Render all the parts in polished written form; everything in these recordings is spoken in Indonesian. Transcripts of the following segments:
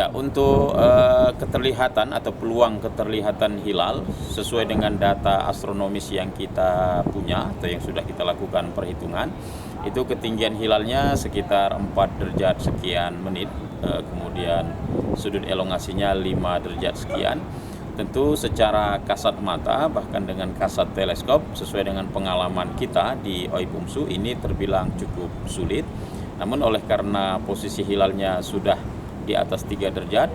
Ya, untuk keterlihatan atau peluang keterlihatan hilal sesuai dengan data astronomis yang kita punya atau yang sudah kita lakukan perhitungan, itu ketinggian hilalnya sekitar 4 derajat sekian menit, kemudian sudut elongasinya 5 derajat sekian. Tentu secara kasat mata bahkan dengan kasat teleskop sesuai dengan pengalaman kita di Oi Bungsu ini terbilang cukup sulit. Namun oleh karena posisi hilalnya sudah di atas 3 derajat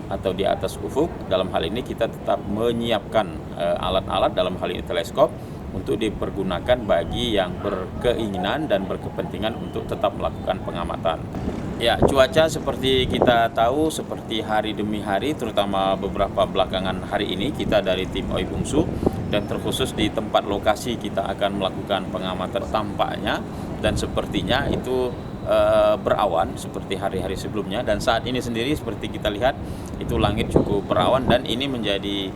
atau di atas ufuk, dalam hal ini kita tetap menyiapkan alat-alat dalam hal ini teleskop untuk dipergunakan bagi yang berkeinginan dan berkepentingan untuk tetap melakukan pengamatan. Ya, cuaca seperti kita tahu seperti hari demi hari, terutama beberapa belakangan hari ini kita dari tim Oi Bungsu dan terkhusus di tempat lokasi kita akan melakukan pengamatan tampaknya dan sepertinya itu berawan seperti hari-hari sebelumnya, dan saat ini sendiri seperti kita lihat itu langit cukup berawan dan ini menjadi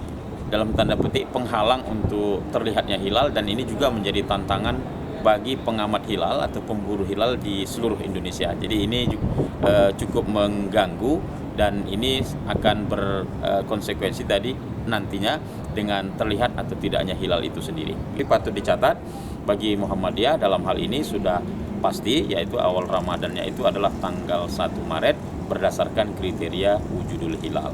dalam tanda petik penghalang untuk terlihatnya hilal, dan ini juga menjadi tantangan bagi pengamat hilal atau pemburu hilal di seluruh Indonesia. Jadi ini cukup mengganggu dan ini akan berkonsekuensi tadi nantinya dengan terlihat atau tidaknya hilal itu sendiri. Jadi patut dicatat bagi Muhammadiyah dalam hal ini sudah pasti, yaitu awal Ramadannya itu adalah tanggal 1 Maret berdasarkan kriteria wujudul hilal.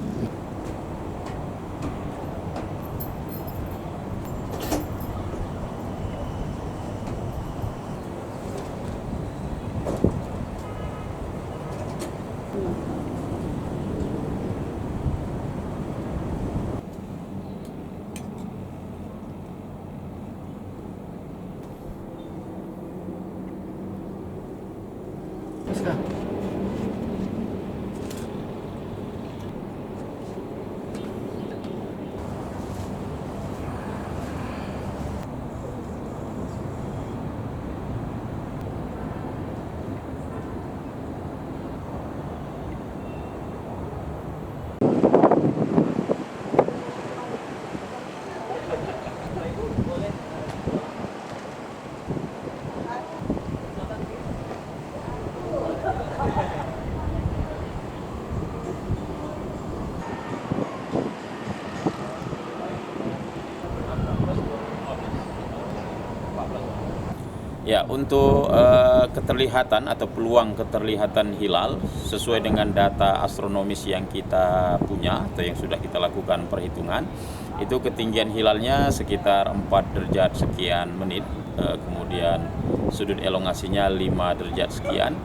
Ya, untuk keterlihatan atau peluang keterlihatan hilal sesuai dengan data astronomis yang kita punya atau yang sudah kita lakukan perhitungan, itu ketinggian hilalnya sekitar 4 derajat sekian menit, kemudian sudut elongasinya 5 derajat sekian.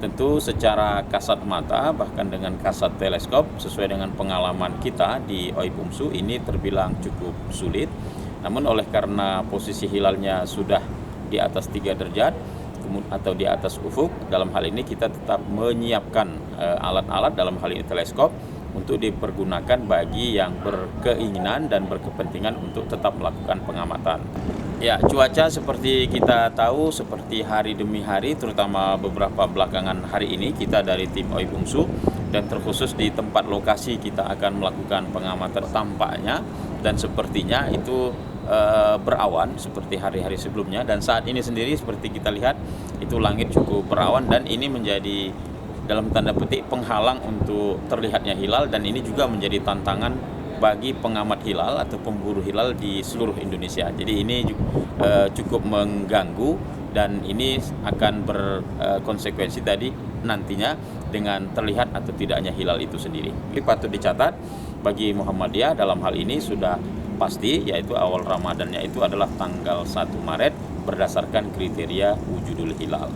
Tentu secara kasat mata bahkan dengan kasat teleskop sesuai dengan pengalaman kita di Oi Bungsu ini terbilang cukup sulit. Namun oleh karena posisi hilalnya sudah di atas 3 derajat atau di atas ufuk, dalam hal ini kita tetap menyiapkan alat-alat dalam hal ini teleskop untuk dipergunakan bagi yang berkeinginan dan berkepentingan untuk tetap melakukan pengamatan. Ya, cuaca seperti kita tahu seperti hari demi hari, terutama beberapa belakangan hari ini kita dari tim Oi Bungsu dan terkhusus di tempat lokasi kita akan melakukan pengamatan tampaknya dan sepertinya itu berawan seperti hari-hari sebelumnya, dan saat ini sendiri seperti kita lihat itu langit cukup berawan dan ini menjadi dalam tanda petik penghalang untuk terlihatnya hilal, dan ini juga menjadi tantangan bagi pengamat hilal atau pemburu hilal di seluruh Indonesia. Jadi ini cukup mengganggu dan ini akan berkonsekuensi tadi nantinya dengan terlihat atau tidaknya hilal itu sendiri. Jadi patut dicatat bagi Muhammadiyah dalam hal ini sudah pasti, yaitu awal Ramadannya itu adalah tanggal 1 Maret berdasarkan kriteria wujudul hilal.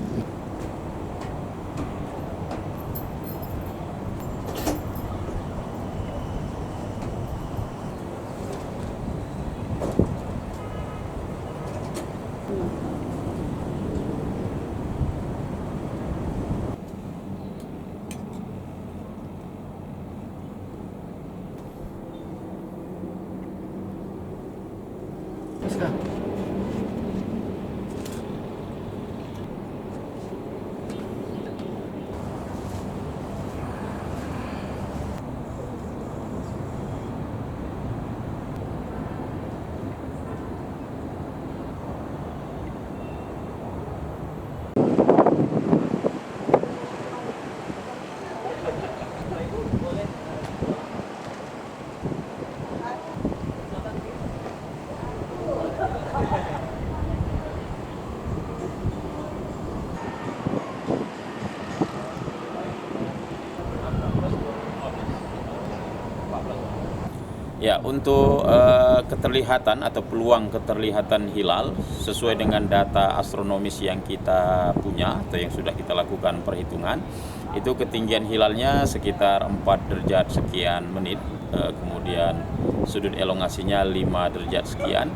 Ya, untuk keterlihatan atau peluang keterlihatan hilal sesuai dengan data astronomis yang kita punya atau yang sudah kita lakukan perhitungan, itu ketinggian hilalnya sekitar 4 derajat sekian menit, kemudian sudut elongasinya 5 derajat sekian.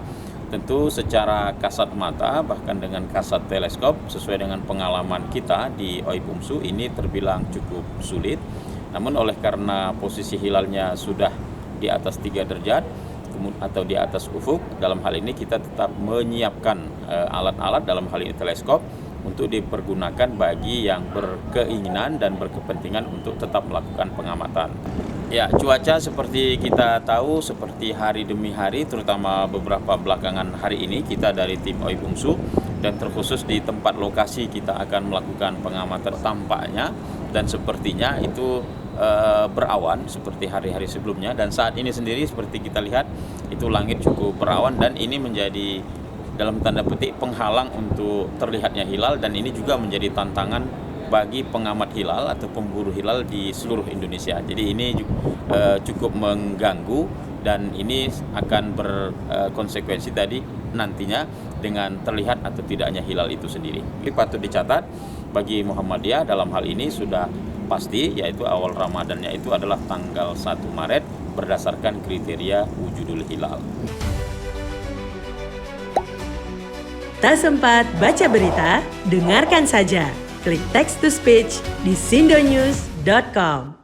Tentu secara kasat mata bahkan dengan kasat teleskop sesuai dengan pengalaman kita di Oi Bungsu ini terbilang cukup sulit. Namun oleh karena posisi hilalnya sudah di atas 3 derajat atau di atas ufuk, dalam hal ini kita tetap menyiapkan alat-alat, dalam hal ini teleskop, untuk dipergunakan bagi yang berkeinginan dan berkepentingan untuk tetap melakukan pengamatan. Ya, cuaca seperti kita tahu, seperti hari demi hari, terutama beberapa belakangan hari ini kita dari tim Oi Bungsu dan terkhusus di tempat lokasi kita akan melakukan pengamatan, tampaknya dan sepertinya itu berawan seperti hari-hari sebelumnya, dan saat ini sendiri seperti kita lihat itu langit cukup berawan dan ini menjadi dalam tanda petik penghalang untuk terlihatnya hilal, dan ini juga menjadi tantangan bagi pengamat hilal atau pemburu hilal di seluruh Indonesia. Jadi ini cukup mengganggu dan ini akan berkonsekuensi tadi nantinya dengan terlihat atau tidaknya hilal itu sendiri. Ini patut dicatat bagi Muhammadiyah dalam hal ini sudah pasti, yaitu awal Ramadannya itu adalah tanggal 1 Maret berdasarkan kriteria wujudul hilal. Tak sempat baca berita? Dengarkan saja. Klik text to speech di sindonews.com.